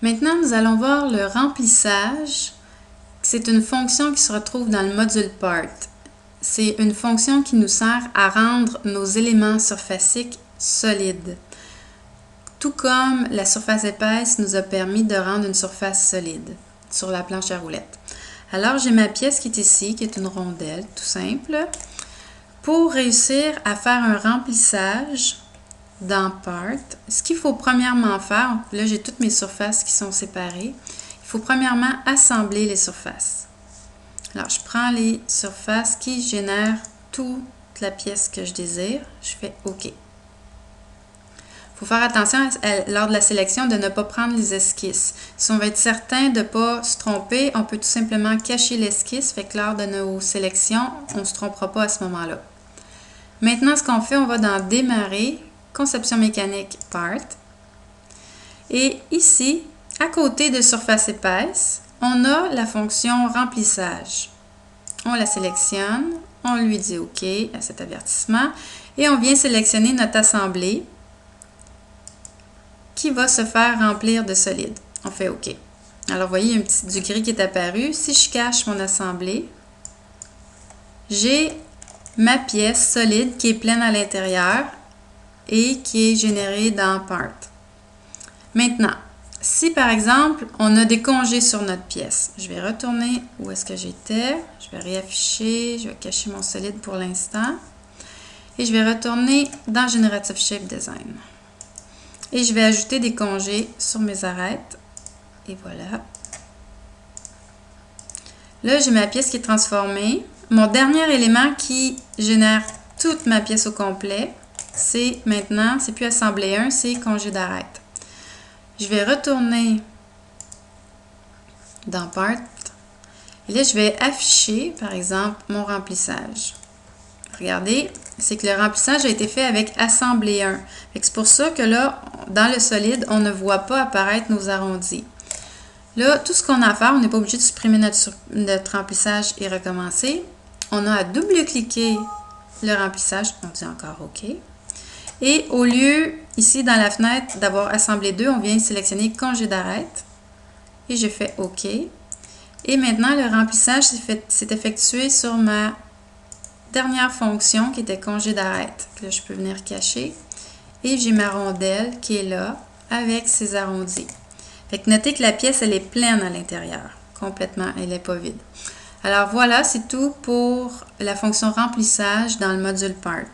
Maintenant, nous allons voir le remplissage. C'est une fonction qui se retrouve dans le module Part. C'est une fonction qui nous sert à rendre nos éléments surfaciques solides. Tout comme la surface épaisse nous a permis de rendre une surface solide sur la planche à roulettes. Alors, j'ai ma pièce qui est ici, qui est une rondelle, tout simple. Pour réussir à faire un remplissage dans Part, ce qu'il faut premièrement faire, là j'ai toutes mes surfaces qui sont séparées, il faut premièrement assembler les surfaces. Alors, je prends les surfaces qui génèrent toute la pièce que je désire, je fais OK. Il faut faire attention lors de la sélection de ne pas prendre les esquisses. Si on veut être certain de ne pas se tromper, on peut tout simplement cacher l'esquisse, fait que lors de nos sélections, on ne se trompera pas à ce moment-là. Maintenant, ce qu'on fait, on va dans Démarrer, Conception mécanique, Part. Et ici, à côté de Surface épaisse, on a la fonction Remplissage. On la sélectionne, on lui dit OK à cet avertissement et on vient sélectionner notre assemblée qui va se faire remplir de solide. On fait OK. Alors, vous voyez, il y a un petit du gris qui est apparu. Si je cache mon assemblée, j'ai ma pièce solide qui est pleine à l'intérieur et qui est générée dans Part. Maintenant, si par exemple, on a des congés sur notre pièce, je vais retourner où est-ce que j'étais, je vais réafficher, je vais cacher mon solide pour l'instant et je vais retourner dans Generative Shape Design. Et je vais ajouter des congés sur mes arêtes et voilà. Là, j'ai ma pièce qui est transformée. Mon dernier élément qui génère toute ma pièce au complet, c'est maintenant, c'est plus assemblée 1, c'est congé d'arête. Je vais retourner dans Part et là, je vais afficher, par exemple, mon remplissage. Regardez, c'est que le remplissage a été fait avec assemblée 1. C'est pour ça que là, dans le solide, on ne voit pas apparaître nos arrondis. Là, tout ce qu'on a à faire, on n'est pas obligé de supprimer notre remplissage et recommencer. On a à double-cliquer le remplissage, on dit encore OK. Et au lieu, ici dans la fenêtre, d'avoir assemblé 2, on vient sélectionner congé d'arête. Et je fais OK. Et maintenant, le remplissage s'est effectué sur ma dernière fonction qui était congé d'arête. Là, je peux venir cacher. Et j'ai ma rondelle qui est là avec ses arrondis. Fait que notez que la pièce, elle est pleine à l'intérieur. Complètement, elle n'est pas vide. Alors voilà, c'est tout pour la fonction remplissage dans le module Part.